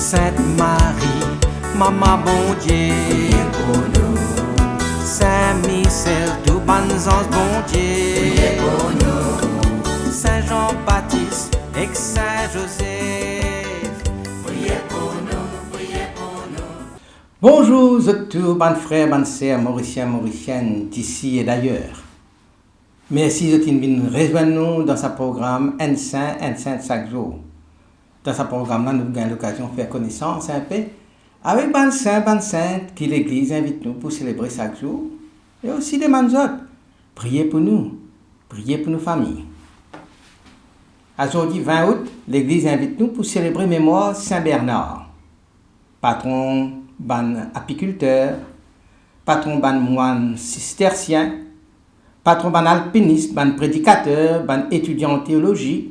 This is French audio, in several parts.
Sainte Marie, Maman bon Dieu, priez pour nous, Saint Michel, tout bon ange bon Dieu, priez pour nous, Saint Jean-Baptiste et Saint Joseph. priez pour nous, priez pour nous. Bonjour, tous bonnes frères, bonnes sœurs, mauriciens, mauriciennes, d'ici et d'ailleurs. Merci de venir rejoindre nous dans ce programme Un Saint chaque jour. Dans ce programme-là, nous avons l'occasion de faire connaissance un peu avec bonnes saints, bonnes saintes qui l'Église invite nous pour célébrer chaque jour. Et aussi des autres. Priez pour nous familles. Aujourd'hui, 20 août, l'Église invite nous pour célébrer mémoire Saint Bernard, patron ban apiculteur, patron ban moine cistercien, patron ban alpiniste, ban prédicateur, ban étudiant en théologie,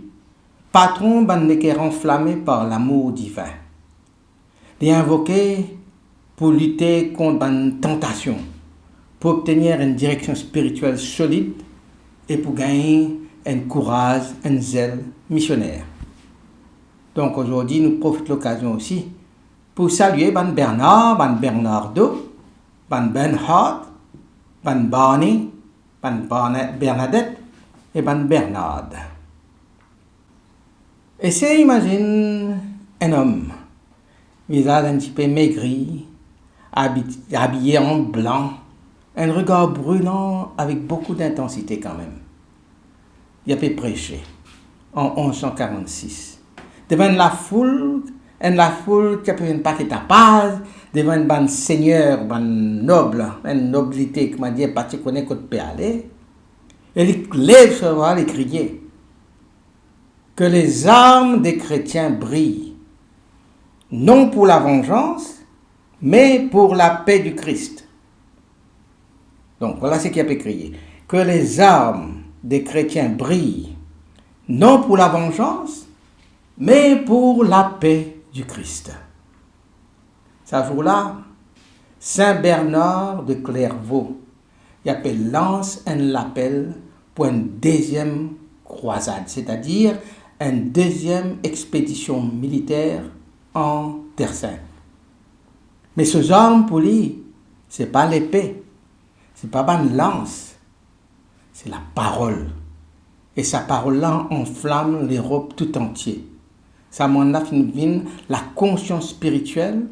patron ban cœur enflammé par l'amour divin. Il est invoqué pour lutter contre ban tentation, pour obtenir une direction spirituelle solide et pour gagner un courage, un zèle missionnaire. Donc aujourd'hui, nous profitons de l'occasion aussi pour saluer ban Bernard, ban Bernardo, ban Bernhard, ban Barney, ban Bernadette et ban Bernard. Essayez imagine un homme, visage un petit peu maigri, habillé en blanc, un regard brûlant avec beaucoup d'intensité quand même. Il a pu prêcher en 1146 devant la foule qui a pu une paquet à paz, devant un ban seigneur, un noble, une nobilité qui m'a dit pas tu connais qu'on peut aller. Et il lève sa voix et criait que les armes des chrétiens brillent, non pour la vengeance, mais pour la paix du Christ. Donc voilà ce qu'il a pu crier. Que les armes des chrétiens brillent, non pour la vengeance, mais pour la paix du Christ. Ce jour-là, Saint Bernard de Clairvaux, il lance un appel pour une deuxième croisade, c'est-à-dire une deuxième expédition militaire en Terre Sainte. Mais ce arme pour lui, ce n'est pas l'épée, ce n'est pas une lance, c'est la parole. Et sa parole-là enflamme l'Europe tout entière. Ça m'en a fait la conscience spirituelle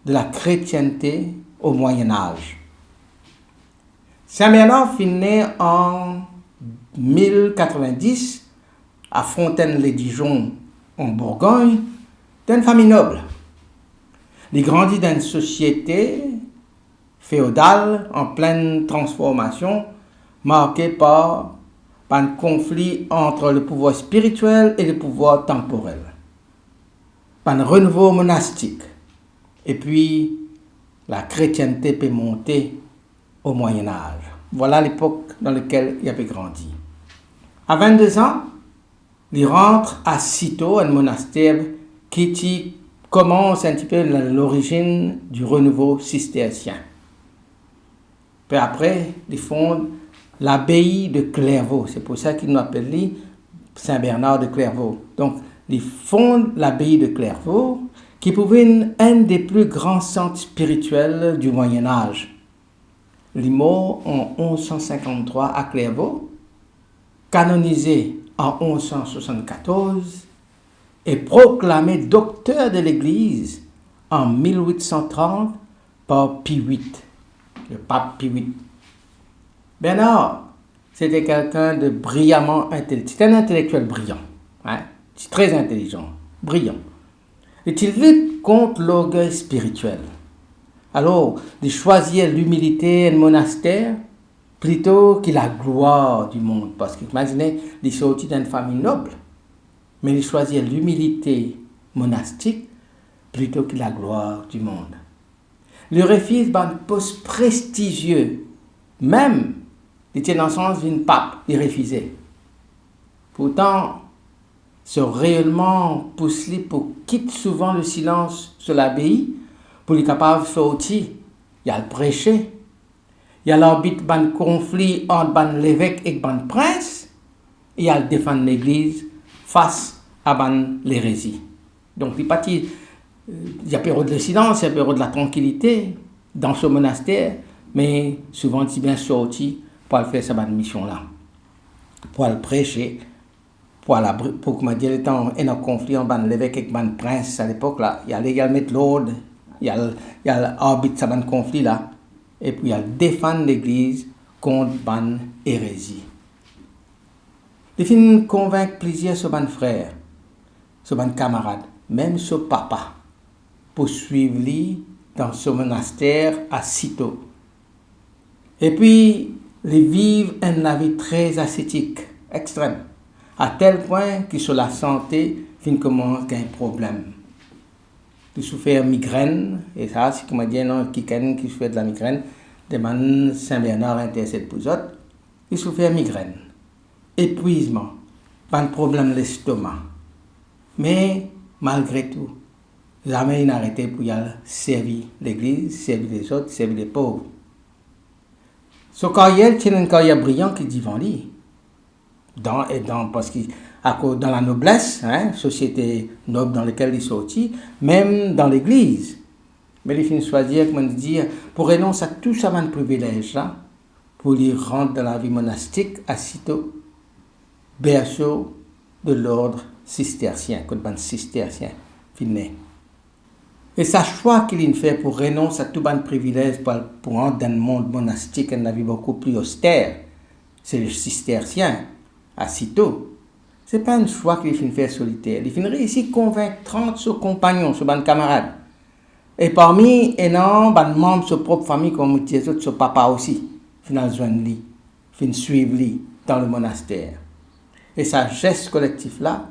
de la chrétienté au Moyen-Âge. Saint Bernard fut né en 1090 à Fontaine-les-Dijon, en Bourgogne, d'une famille noble. Il grandit dans une société féodale en pleine transformation, marquée par un conflit entre le pouvoir spirituel et le pouvoir temporel, par un renouveau monastique, et puis la chrétienté peut monter au Moyen-Âge. Voilà l'époque dans laquelle il avait grandi. À 22 ans, il rentre à Cîteaux, un monastère qui commence un petit peu l'origine du renouveau cistercien. Puis après, il fonde l'abbaye de Clairvaux. C'est pour ça qu'il nous appelle Saint Bernard de Clairvaux. Donc, il fonde l'abbaye de Clairvaux, qui pouvait être un des plus grands centres spirituels du Moyen-Âge. Il est mort en 1153 à Clairvaux, canonisé en 1174 et proclamé docteur de l'Église en 1830 par Pie VIII, le pape Pie VIII. Bernard, c'était quelqu'un de brillamment intelligent. C'était un intellectuel brillant, très intelligent, brillant. Et il lutte contre l'orgueil spirituel. Alors, il choisit l'humilité et le monastère plutôt que la gloire du monde. Parce qu'imaginez, il est sorti d'une famille noble, mais il choisit l'humilité monastique plutôt que la gloire du monde. Il refuse un poste prestigieux, même, il était dans le sens d'une pape, il refusait. Pourtant, ce rayonnement pousse-lui pour quitter souvent le silence sur l'abbaye pour être capable de sortir. Il y a le prêcher, il y a l'arbitre d'un conflit entre l'évêque et le prince, et il y a le défendre l'église face à l'hérésie. Donc, il partit Il y a période de silence, il y a période de la tranquillité dans ce monastère, mais souvent il bien sorti pour faire cette mission-là, pour le prêcher, pour comment dire, étant un conflit en l'évêque avec le prince à l'époque là, il y a mettre l'ordre, il y a l'arbitre de ce conflit là, et puis il y a défendre l'église contre ban hérésie. Il finit convaincre plusieurs de ses frères, ses camarades, même son papa, pour suivre lui dans ce monastère à Cîteaux. Et puis, ils vivent une vie très ascétique, extrême, à tel point que sur la santé, ils commencent à avoir un problème. Ils souffrent de migraine, et ça, c'est comme dire, non, qui souffre de la migraine, demande Saint-Bernard intercède pour eux, ils souffrent de migraine, épuisement, pas de problème de l'estomac. Mais, malgré tout, jamais ils n'ont arrêté pour y aller servir l'église, servir les autres, servir les pauvres. Son carrière, c'est une carrière brillante qui dit devant lui. Parce que dans la noblesse, société noble dans laquelle il est sorti, même dans l'église. Mais il finit choisir, comment dire, pour renoncer à tout ça, de privilège là, pour lui rentrer dans la vie monastique à Cîteaux, berceau de l'ordre cistercien, comme un cistercien, fini. Et ça choix qu'il fait pour renoncer à tout ban privilège pour entrer dans le monde monastique, une vie beaucoup plus austère, c'est le cistercien à Cîteaux. C'est pas un choix qu'il fait solitaire. Il finit réussir à convaincre 30 de ses compagnons, ses camarades. Et parmi eux, ban membres de sa propre famille, comme les autres, son papa aussi, finit joindre lui, finit suivre lui dans le monastère. Et sa geste collectif là,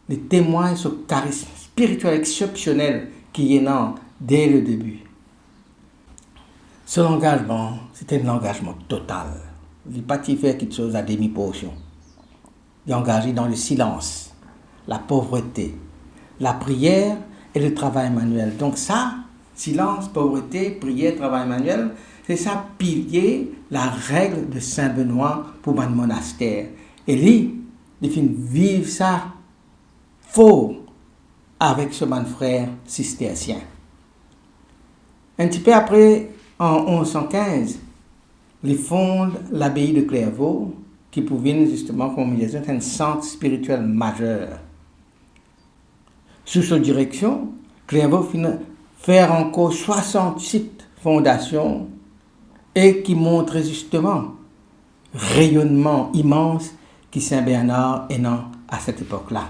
les témoigne ce charisme spirituel exceptionnel qui est là dès le début. Son engagement, c'était un engagement total. Il n'a pas fait quelque chose à demi-portion. Il est engagé dans le silence, la pauvreté, la prière et le travail manuel. Donc ça, silence, pauvreté, prière, travail manuel, c'est ça pilier, la règle de Saint-Benoît pour un monastère. Et lui, il finit vivre ça fort avec ce bon frère cistercien. Un petit peu après, en 1115, il fonde l'abbaye de Clairvaux, qui pouvait justement, comme je disais, un centre spirituel majeur. Sous sa direction, Clairvaux finit faire encore 67 fondations et qui montrent justement rayonnement immense qui Saint-Bernard est dans à cette époque-là.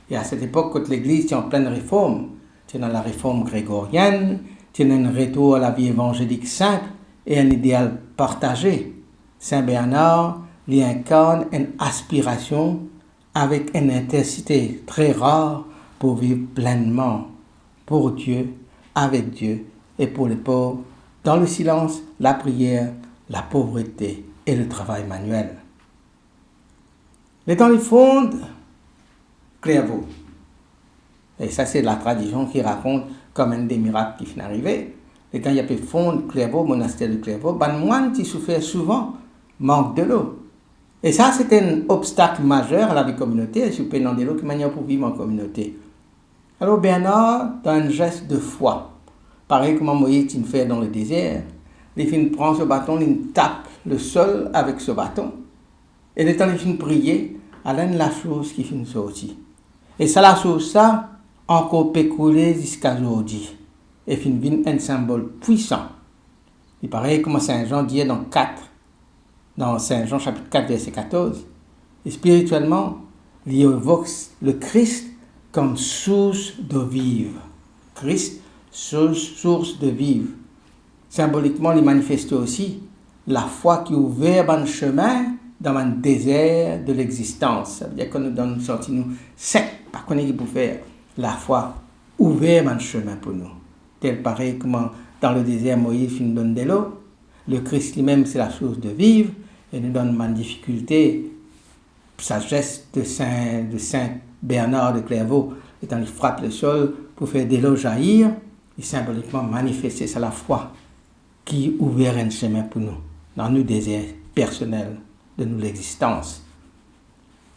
Et à cette époque, quand l'Église est en pleine réforme, c'est dans la réforme grégorienne, c'est dans un retour à la vie évangélique simple et un idéal partagé. Saint-Bernard lui incarne une aspiration avec une intensité très rare pour vivre pleinement pour Dieu, avec Dieu et pour les pauvres, dans le silence, la prière, la pauvreté et le travail manuel. Les temps, ils fondent Clairvaux. Et ça, c'est la tradition qui raconte comme un des miracles qui finit arrivé. Et quand il y a pu fondre Clairvaux, monastère de Clairvaux, ben moine qui souffrait souvent manque de l'eau. Et ça, c'était un obstacle majeur à la vie communautaire, si vous pouvez demander l'eau, que manière pour vivre en communauté. Alors Bernard, dans un geste de foi, pareil comme Moïse il fait dans le désert, il prend ce bâton, il tape le sol avec ce bâton, et le temps il finit prier, à l'un de la chose qui finit sortir. Et ça, la chose, ça, encore pécoulé jusqu'à aujourd'hui. Et finit un symbole puissant. Il paraît comme Saint Jean dit dans Saint Jean chapitre 4, verset 14, et spirituellement, il évoque le Christ comme source de vivre. Christ, source de vivre. Symboliquement, il manifeste aussi la foi qui ouvre un chemin dans un désert de l'existence. Ça veut dire qu'on nous donne sorti nous sec, pas qu'on est pour faire la foi ouvert un chemin pour nous. Tel pareil comme dans le désert Moïse nous donne de l'eau. Le Christ lui-même c'est la source de vivre et nous donne une difficulté. Sagesse de Saint Bernard de Clairvaux, étant il frappe le sol pour faire de l'eau jaillir, et symboliquement manifester ça la foi qui ouvert un chemin pour nous dans nos désirs personnels de nous l'existence.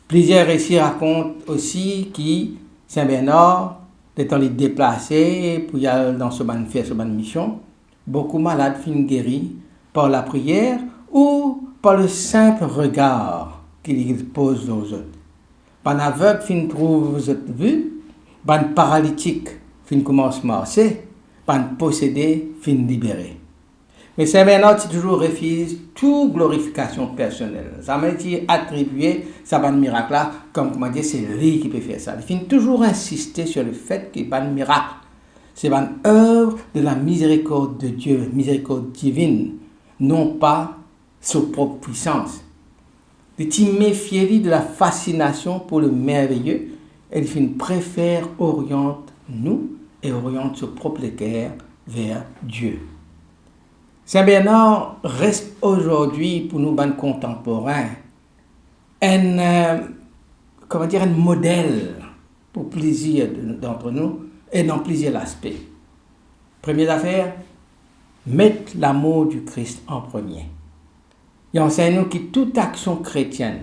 Plusieurs récits racontent aussi que Saint Bernard d'étant les déplacés pour y aller dans ce ban faire ce ban mission, beaucoup malades finissent guéris par la prière ou par le simple regard qu'ils posent aux autres. Ban aveugle fin trouve cette vue, ban paralytique fin commence à marcher, ban possédé fin libéré. Mais Saint Bernard toujours refuse toute glorification personnelle. Ça m'a dit attribuer ça ban miracle là comme comment dire c'est lui qui peut faire ça. Il finit toujours insister sur le fait qu'il ban miracle. C'est une œuvre de la miséricorde de Dieu, miséricorde divine, non pas sa propre puissance. De t'y méfier de la fascination pour le merveilleux, elle préfère oriente nous et oriente ce propre cœur vers Dieu. Saint Bernard reste aujourd'hui pour nous ban contemporains un modèle pour plusieurs d'entre nous et dans plusieurs aspects. Première affaire, mettre l'amour du Christ en premier. Il enseigne que toute action chrétienne,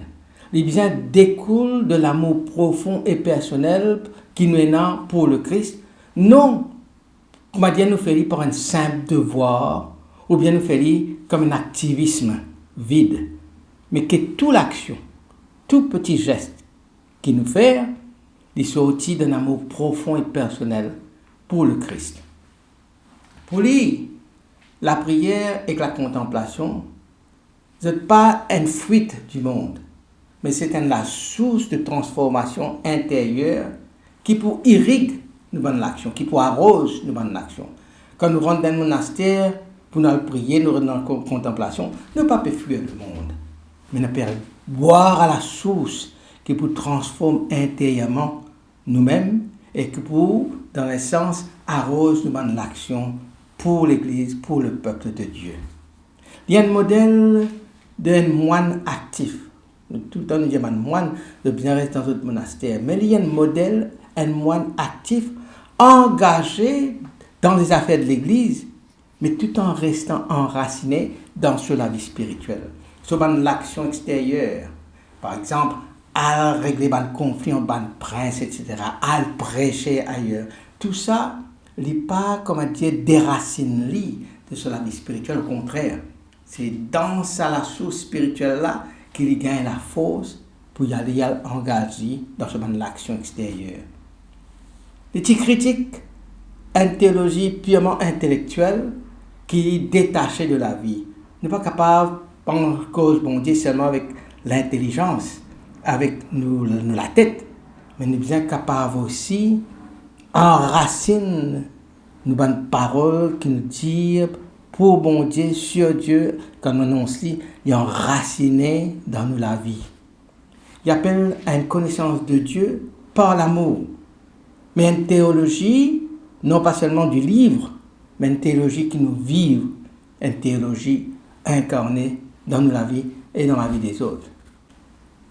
les biens découle de l'amour profond et personnel qui nous est là pour le Christ, non, comment dire, nous fait par un simple devoir, ou bien nous fait comme un activisme vide, mais que toute l'action, tout petit geste qui nous fait, il sortit d'un amour profond et personnel pour le Christ. Pour lui, la prière et la contemplation, ce n'est pas une fuite du monde, mais c'est la source de transformation intérieure qui pour irrigue nous bonne l'action, qui pour arrose nous bonne l'action. Quand nous rentrons dans le monastère, pour nous prier, nous rentrons dans la contemplation, nous ne pas fuir le monde, mais nous pouvons boire à la source qui pour transformer intérieurement nous-mêmes et qui pour, dans le sens, arrose nous bonne l'action pour l'Église, pour le peuple de Dieu. Il y a un modèle d'un moine actif. Tout le temps, nous disons un moine de bien rester dans notre monastère. Mais il y a un modèle, un moine actif, engagé dans les affaires de l'Église, mais tout en restant enraciné dans la vie spirituelle. Sur l'action extérieure, par exemple, à régler le conflit entre les princes, etc., à prêcher ailleurs. Tout ça, il n'est pas, comment dire, déracine de la vie spirituelle, au contraire. C'est dans la source spirituelle-là qu'il gagne la force pour y aller engager dans l'action extérieure. Les critiques, une théologie purement intellectuelle qui est détachée de la vie. N'est pas capable, en cause, bon Dieu, seulement avec l'intelligence, avec nous, la tête, mais nous sommes capables aussi enraciner nous bonnes paroles qui nous disent pour bon Dieu, sur Dieu, quand nous annonçons, il est enraciné dans nous la vie. Il appelle à une connaissance de Dieu par l'amour. Mais une théologie, non pas seulement du livre, mais une théologie qui nous vive, une théologie incarnée dans nous la vie et dans la vie des autres.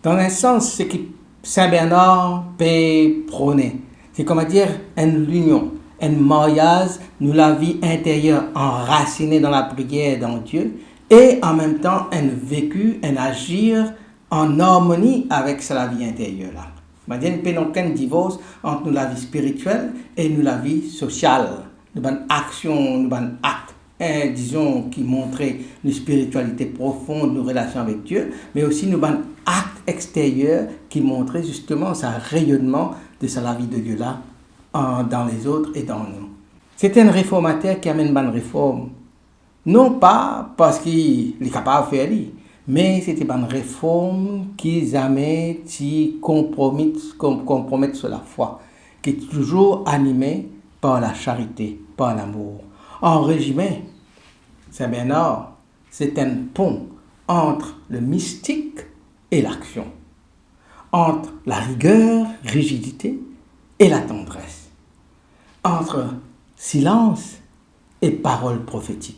Dans un sens, ce que Saint Bernard peut prôner, c'est comment dire une union, un mariage, nous la vie intérieure enracinée dans la prière dans Dieu et en même temps un vécu, un agir en harmonie avec la vie intérieure là. C'est-à-dire qu'il n'y a aucun divorce entre nous la vie spirituelle et nous la vie sociale. Nous avons action, nous avons acte, disons, qui montraient une spiritualité profonde, nos relations avec Dieu, mais aussi nous avons acte extérieur qui montraient justement ce rayonnement de la vie de Dieu là dans les autres et dans nous. C'est un réformateur qui amène une bonne réforme. Non pas parce qu'il est capable de faire, mais c'est une bonne réforme qui jamais compromettre sur la foi, qui est toujours animée par la charité, par l'amour. En résumé, Saint Bernard, c'est un pont entre le mystique et l'action, entre la rigueur, rigidité et la tendresse, entre silence et parole prophétique.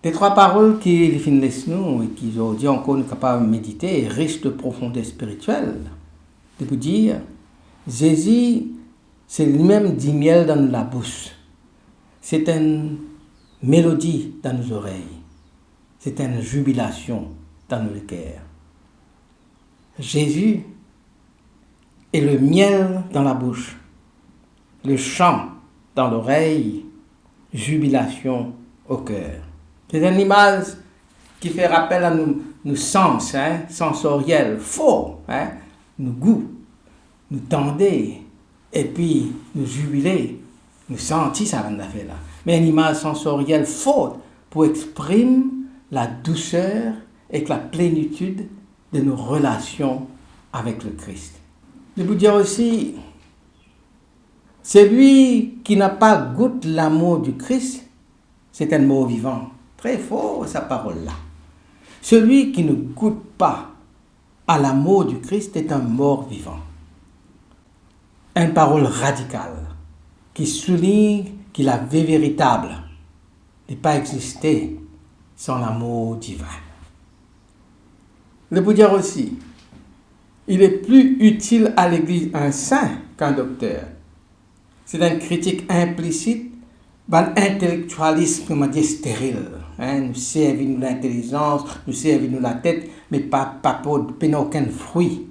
Les trois paroles qui finissent nous et qui aujourd'hui encore nous capables de méditer, riches de profondeur spirituelle, de vous dire, Jésus, c'est lui-même du miel dans la bouche. C'est une mélodie dans nos oreilles. C'est une jubilation dans nos cœurs. Jésus est le miel dans la bouche. le chant dans l'oreille, jubilation au cœur. C'est une image qui fait rappel à nos sens sensoriels, faux, nos goûts, nous tender, et puis nous jubiler, nous sentir ça va fait là. Mais une image sensorielle faute pour exprimer la douceur et la plénitude de nos relations avec le Christ. Je vous dire aussi, celui qui n'a pas goûté l'amour du Christ, c'est un mort vivant. Très fort, sa parole-là. Celui qui ne goûte pas à l'amour du Christ est un mort vivant. Une parole radicale qui souligne que la vie véritable n'est pas exister sans l'amour divin. Je peux dire aussi, il est plus utile à l'Église un saint qu'un docteur. C'est une critique implicite d'un intellectualisme, comment dire, stérile. Nous servons l'intelligence, nous servons la tête, mais pas pour aucun fruit.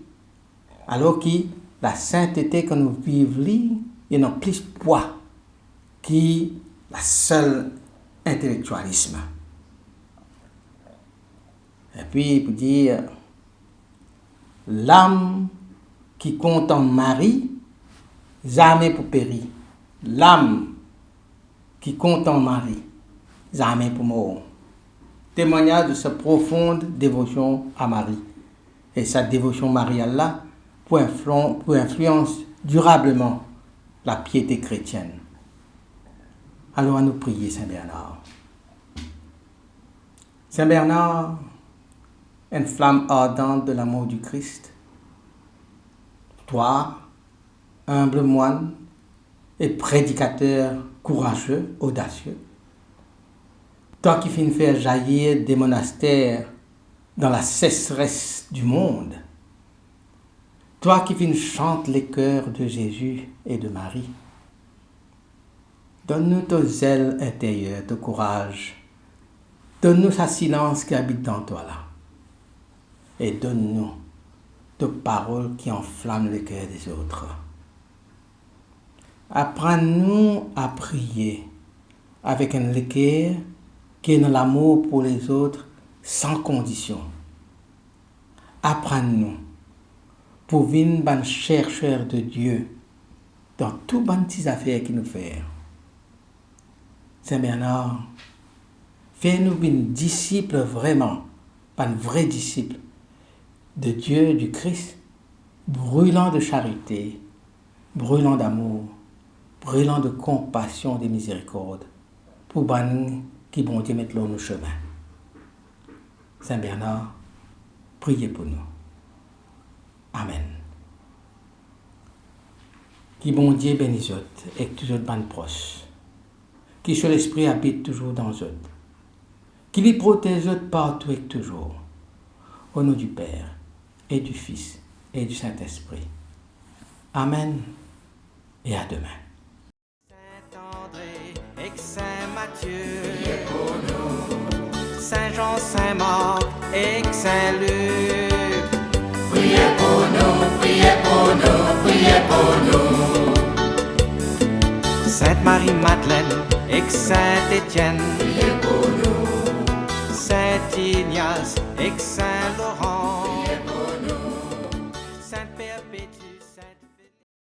Alors que la sainteté que nous vivons, il y a plus de poids que la seule intellectualisme. Et puis, pour dire, l'âme qui compte en Marie, jamais pour périr. L'âme qui compte en Marie, jamais pour mourir. Témoignage de sa profonde dévotion à Marie. Et sa dévotion mariale-là pour influence durablement la piété chrétienne. Alors à nous prier, Saint Bernard. Saint Bernard, une flamme ardente de l'amour du Christ. Toi, humble moine et prédicateur courageux, audacieux. Toi qui finis faire jaillir des monastères dans la sécheresse du monde. Toi qui finis chanter les chœurs de Jésus et de Marie. Donne-nous ton zèle intérieur, ton courage. Donne-nous sa silence qui habite dans toi là. Et donne-nous de paroles qui enflamment le cœur des autres. Apprends-nous à prier avec un cœur qui est dans l'amour pour les autres sans condition. Apprends-nous pour venir ban chercheur de Dieu dans toutes les petites affaires qu'il nous fait. Saint Bernard, fais-nous une disciple vraiment, pas un vrai disciple de Dieu, du Christ, brûlant de charité, brûlant d'amour, brûlant de compassion et de miséricorde, pour ban qui bon Dieu mette nos chemins. Saint Bernard, priez pour nous. Amen. Qui bon Dieu bénisse et toujours ban proche. Qui sur l'esprit habite toujours dans eux. Qui les protège partout et toujours. Au nom du Père et du Fils et du Saint-Esprit. Amen et à demain. Saint-André et Saint-Matthieu, priez pour nous. Saint-Jean, Saint-Marc et Saint-Luc, Priez pour nous, priez pour nous, priez pour nous. Sainte-Marie-Madeleine et Saint-Étienne, Priez pour nous, Saint-Ignace et Saint-Laurent, priez pour